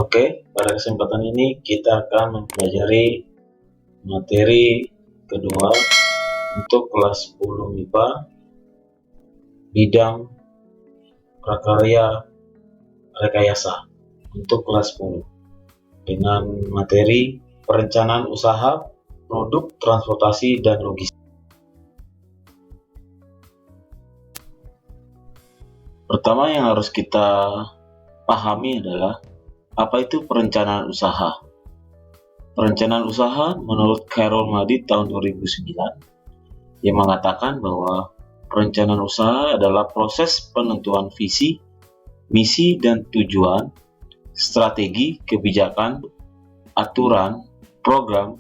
Oke, pada kesempatan ini kita akan mempelajari materi kedua untuk kelas 10 MIPA bidang prakarya rekayasa untuk kelas 10 dengan materi perencanaan usaha, produk, transportasi, dan logistik. Pertama yang harus kita pahami adalah apa itu perencanaan usaha. Perencanaan usaha menurut Carol Madrid tahun 2009 yang mengatakan bahwa perencanaan usaha adalah proses penentuan visi, misi dan tujuan, strategi, kebijakan, aturan, program,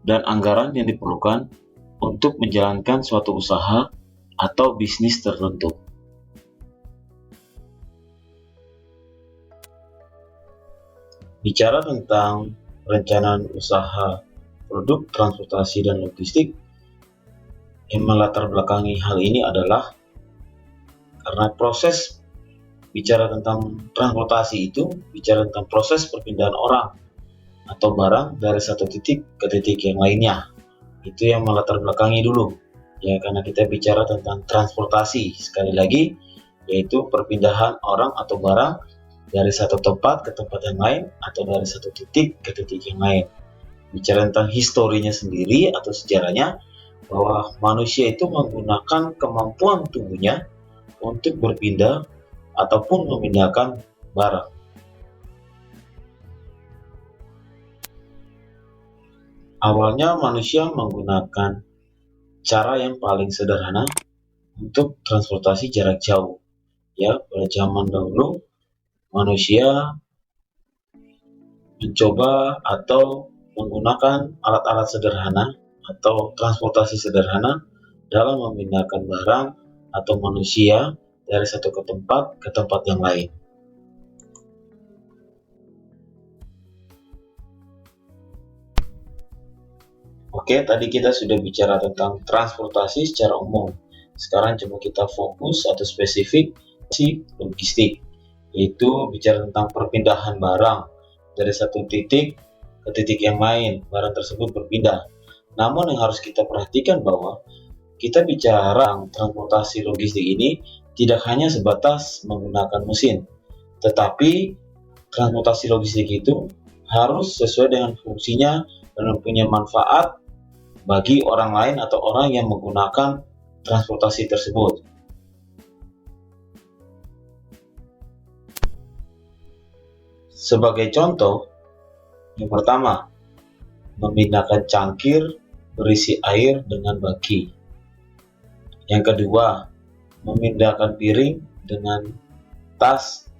dan anggaran yang diperlukan untuk menjalankan suatu usaha atau bisnis tertentu. Bicara tentang perencanaan usaha, produk, transportasi, dan logistik, yang melatar belakangi hal ini adalah karena proses bicara tentang transportasi itu bicara tentang proses perpindahan orang atau barang dari satu titik ke titik yang lainnya. Itu yang melatar belakangi dulu ya, karena kita bicara tentang transportasi sekali lagi, yaitu perpindahan orang atau barang dari satu tempat ke tempat yang lain atau dari satu titik ke titik yang lain. Bicara tentang historinya sendiri atau sejarahnya, bahwa manusia itu menggunakan kemampuan tubuhnya untuk berpindah ataupun memindahkan barang. Awalnya manusia menggunakan cara yang paling sederhana untuk transportasi jarak jauh. Ya, pada zaman dahulu manusia mencoba atau menggunakan alat-alat sederhana atau transportasi sederhana dalam memindahkan barang atau manusia dari satu ke tempat yang lain. Oke, tadi kita sudah bicara tentang transportasi secara umum. Sekarang coba kita fokus atau spesifik si logistik, yaitu bicara tentang perpindahan barang dari satu titik ke titik yang lain. Barang tersebut berpindah. Namun yang harus kita perhatikan bahwa kita bicara transportasi logistik ini tidak hanya sebatas menggunakan mesin, tetapi transportasi logistik itu harus sesuai dengan fungsinya dan mempunyai manfaat bagi orang lain atau orang yang menggunakan transportasi tersebut. Sebagai contoh, yang pertama, memindahkan cangkir berisi air dengan baki. Yang kedua, memindahkan piring dengan tas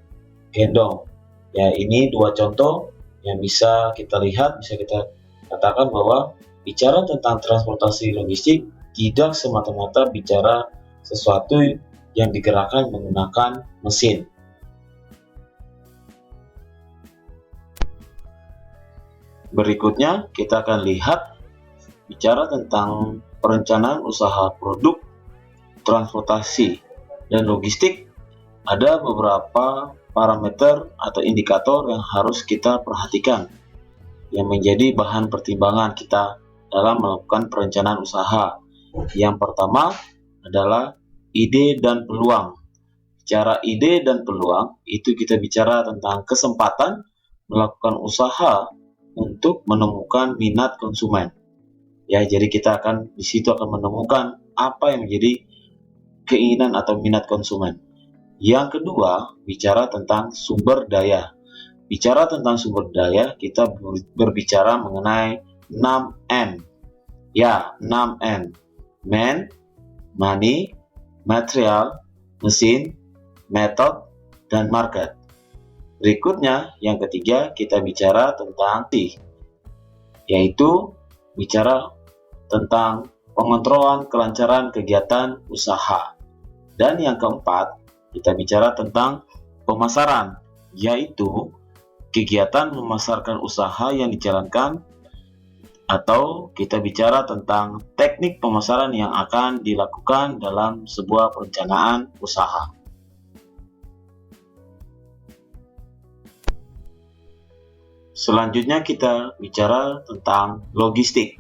gendong. Ya, ini dua contoh yang bisa kita lihat, bisa kita katakan bahwa bicara tentang transportasi logistik tidak semata-mata bicara sesuatu yang digerakkan menggunakan mesin. Berikutnya kita akan lihat bicara tentang perencanaan usaha produk, transportasi, dan logistik. Ada beberapa parameter atau indikator yang harus kita perhatikan yang menjadi bahan pertimbangan kita dalam melakukan perencanaan usaha. Yang pertama adalah ide dan peluang. Bicara ide dan peluang, itu kita bicara tentang kesempatan melakukan usaha untuk menemukan minat konsumen. Ya, jadi kita akan di situ akan menemukan apa yang menjadi keinginan atau minat konsumen. Yang kedua, bicara tentang sumber daya. Bicara tentang sumber daya, kita berbicara mengenai 6M. Ya, 6M. Man, money, material, mesin, method, dan market. Berikutnya, yang ketiga, kita bicara tentang yaitu bicara tentang pengontrolan kelancaran kegiatan usaha. Dan yang keempat, kita bicara tentang pemasaran, yaitu kegiatan memasarkan usaha yang dijalankan, atau kita bicara tentang teknik pemasaran yang akan dilakukan dalam sebuah perencanaan usaha. Selanjutnya kita bicara tentang logistik.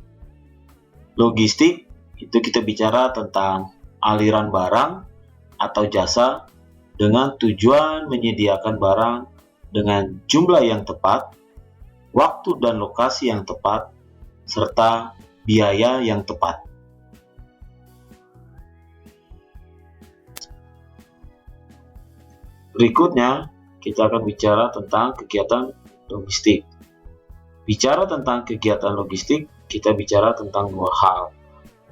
Logistik itu kita bicara tentang aliran barang atau jasa dengan tujuan menyediakan barang dengan jumlah yang tepat, waktu dan lokasi yang tepat, serta biaya yang tepat. Berikutnya, kita akan bicara tentang kegiatan logistik. Bicara tentang kegiatan logistik, kita bicara tentang dua hal,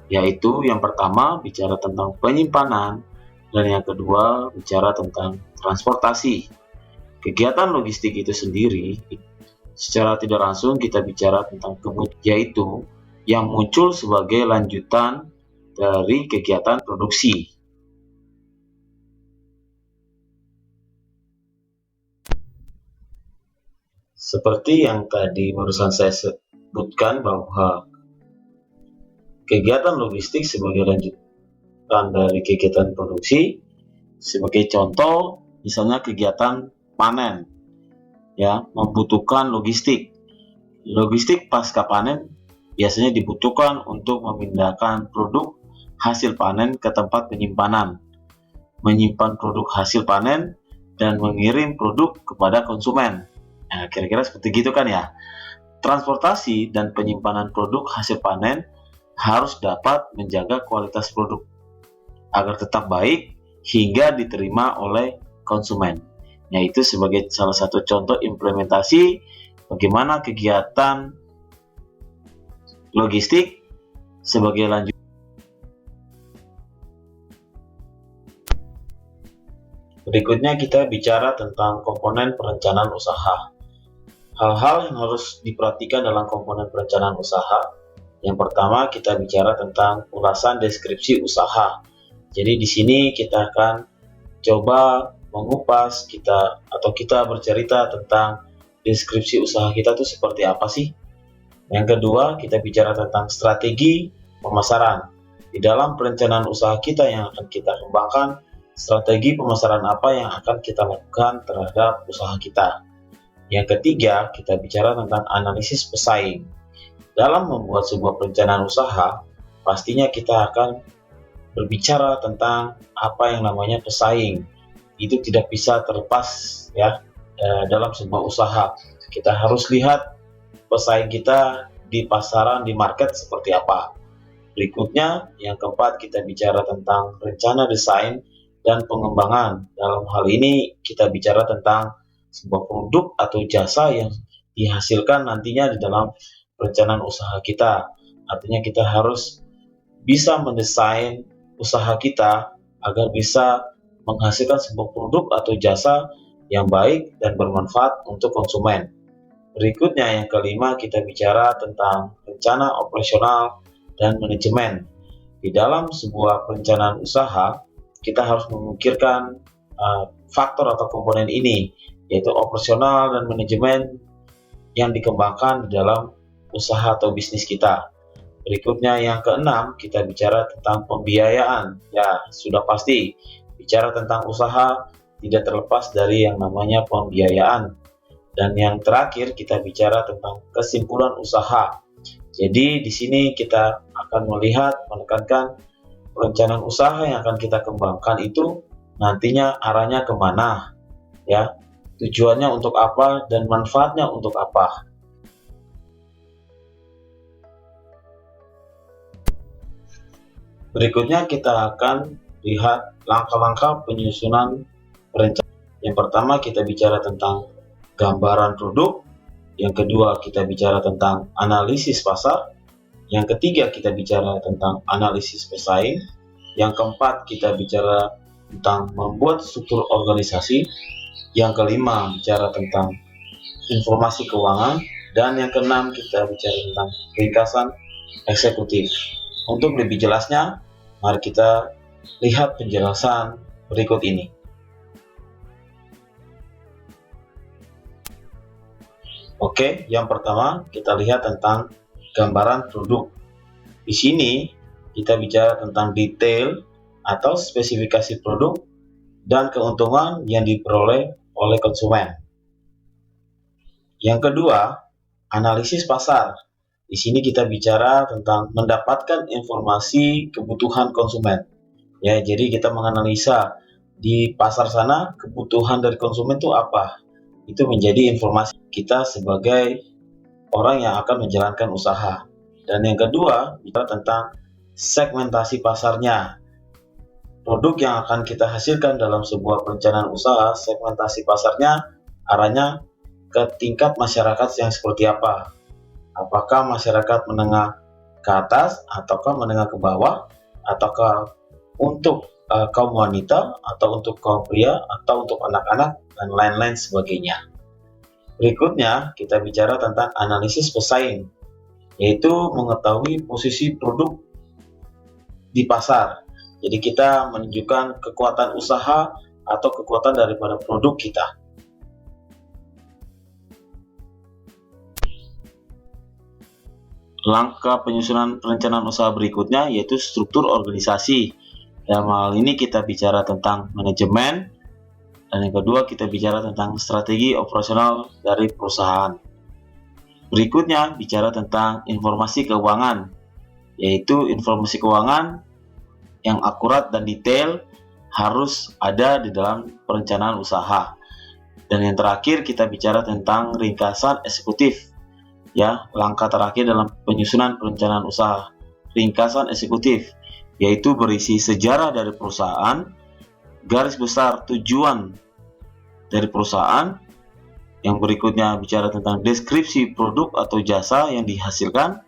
yaitu yang pertama bicara tentang penyimpanan, dan yang kedua bicara tentang transportasi. Kegiatan logistik itu sendiri, secara tidak langsung kita bicara tentang kebutuhan, yaitu yang muncul sebagai lanjutan dari kegiatan produksi. Seperti yang tadi barusan saya sebutkan bahwa kegiatan logistik sebagai lanjutan dari kegiatan produksi, sebagai contoh misalnya kegiatan panen, ya, membutuhkan logistik. Logistik pasca panen biasanya dibutuhkan untuk memindahkan produk hasil panen ke tempat penyimpanan, menyimpan produk hasil panen, dan mengirim produk kepada konsumen. Nah, kira-kira seperti gitu kan ya. Transportasi dan penyimpanan produk hasil panen harus dapat menjaga kualitas produk agar tetap baik hingga diterima oleh konsumen. Yaitu sebagai salah satu contoh implementasi bagaimana kegiatan logistik sebagai lanjut. Berikutnya kita bicara tentang komponen perencanaan usaha. Hal-hal yang harus diperhatikan dalam komponen perencanaan usaha. Yang pertama kita bicara tentang ulasan deskripsi usaha. Jadi di sini kita akan coba mengupas kita bercerita tentang deskripsi usaha kita itu seperti apa sih. Yang kedua kita bicara tentang strategi pemasaran. Di dalam perencanaan usaha kita yang akan kita kembangkan, strategi pemasaran apa yang akan kita lakukan terhadap usaha kita. Yang ketiga, kita bicara tentang analisis pesaing. Dalam membuat sebuah perencanaan usaha, pastinya kita akan berbicara tentang apa yang namanya pesaing. Itu tidak bisa terlepas ya dalam sebuah usaha. Kita harus lihat pesaing kita di pasaran, di market seperti apa. Berikutnya, yang keempat, kita bicara tentang rencana desain dan pengembangan. Dalam hal ini, kita bicara tentang sebuah produk atau jasa yang dihasilkan nantinya di dalam perencanaan usaha kita. Artinya kita harus bisa mendesain usaha kita agar bisa menghasilkan sebuah produk atau jasa yang baik dan bermanfaat untuk konsumen. Berikutnya yang kelima kita bicara tentang rencana operasional dan manajemen. Di dalam sebuah perencanaan usaha, kita harus memikirkan faktor atau komponen ini, yaitu operasional dan manajemen yang dikembangkan di dalam usaha atau bisnis kita. Berikutnya yang keenam, kita bicara tentang pembiayaan. Ya, sudah pasti, bicara tentang usaha tidak terlepas dari yang namanya pembiayaan. Dan yang terakhir, kita bicara tentang kesimpulan usaha. Jadi di sini kita akan melihat, menekankan perencanaan usaha yang akan kita kembangkan itu nantinya arahnya kemana, ya, tujuannya untuk apa dan manfaatnya untuk apa. Berikutnya kita akan lihat langkah-langkah penyusunan perencanaan. Yang pertama kita bicara tentang gambaran produk, yang kedua kita bicara tentang analisis pasar, yang ketiga kita bicara tentang analisis pesaing, yang keempat kita bicara tentang membuat struktur organisasi, yang kelima bicara tentang informasi keuangan, dan yang keenam kita bicara tentang ringkasan eksekutif. Untuk lebih jelasnya, mari kita lihat penjelasan berikut ini. Oke, yang pertama kita lihat tentang gambaran produk. Di sini kita bicara tentang detail atau spesifikasi produk dan keuntungan yang diperoleh oleh konsumen. Yang kedua, analisis pasar. Di sini kita bicara tentang mendapatkan informasi kebutuhan konsumen. Ya, jadi kita menganalisa di pasar sana kebutuhan dari konsumen itu apa. Itu menjadi informasi kita sebagai orang yang akan menjalankan usaha. Dan yang kedua, bicara tentang segmentasi pasarnya. Produk yang akan kita hasilkan dalam sebuah perencanaan usaha, segmentasi pasarnya arahnya ke tingkat masyarakat yang seperti apa. Apakah masyarakat menengah ke atas, ataukah menengah ke bawah, ataukah untuk kaum wanita, atau untuk kaum pria, atau untuk anak-anak, dan lain-lain sebagainya. Berikutnya, kita bicara tentang analisis pesaing, yaitu mengetahui posisi produk di pasar. Jadi kita menunjukkan kekuatan usaha atau kekuatan daripada produk kita. Langkah penyusunan perencanaan usaha berikutnya yaitu struktur organisasi. Dalam hal ini kita bicara tentang manajemen, dan yang kedua kita bicara tentang strategi operasional dari perusahaan. Berikutnya bicara tentang informasi keuangan, yaitu informasi keuangan yang akurat dan detail harus ada di dalam perencanaan usaha. Dan yang terakhir kita bicara tentang ringkasan eksekutif. Ya, langkah terakhir dalam penyusunan perencanaan usaha, ringkasan eksekutif, yaitu berisi sejarah dari perusahaan, garis besar tujuan dari perusahaan. Yang berikutnya bicara tentang deskripsi produk atau jasa yang dihasilkan.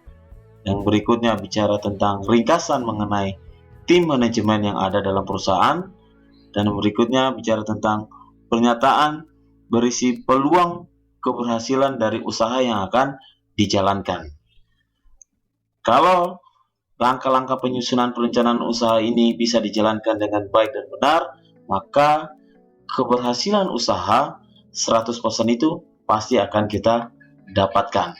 Yang berikutnya bicara tentang ringkasan mengenai tim manajemen yang ada dalam perusahaan. Dan berikutnya bicara tentang pernyataan berisi peluang keberhasilan dari usaha yang akan dijalankan. Kalau langkah-langkah penyusunan perencanaan usaha ini bisa dijalankan dengan baik dan benar, maka keberhasilan usaha 100% itu pasti akan kita dapatkan.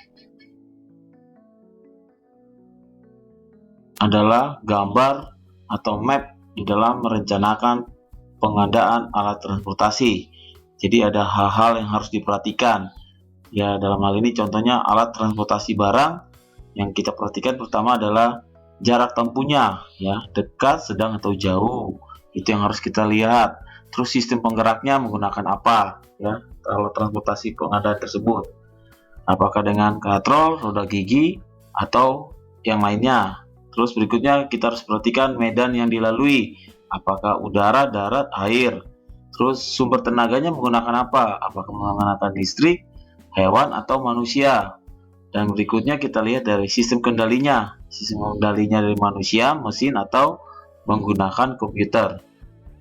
Adalah gambar atau map di dalam merencanakan pengadaan alat transportasi. Jadi ada hal-hal yang harus diperhatikan. Ya, dalam hal ini contohnya alat transportasi barang yang kita perhatikan pertama adalah jarak tempuhnya, ya, dekat, sedang atau jauh. Itu yang harus kita lihat. Terus sistem penggeraknya menggunakan apa, ya, alat transportasi pengadaan tersebut. Apakah dengan katrol, roda gigi, atau yang lainnya. Terus berikutnya kita harus perhatikan medan yang dilalui, apakah udara, darat, air. Terus sumber tenaganya menggunakan apa, apakah menggunakan listrik, hewan, atau manusia. Dan berikutnya kita lihat dari sistem kendalinya dari manusia, mesin, atau menggunakan komputer.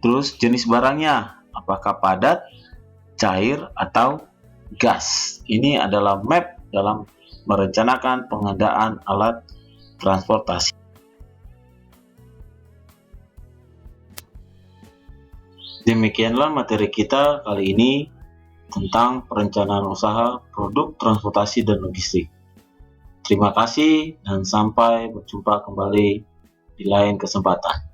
Terus jenis barangnya, apakah padat, cair, atau gas. Ini adalah map dalam merencanakan pengadaan alat transportasi. Demikianlah materi kita kali ini tentang perencanaan usaha, produk, transportasi, dan logistik. Terima kasih dan sampai berjumpa kembali di lain kesempatan.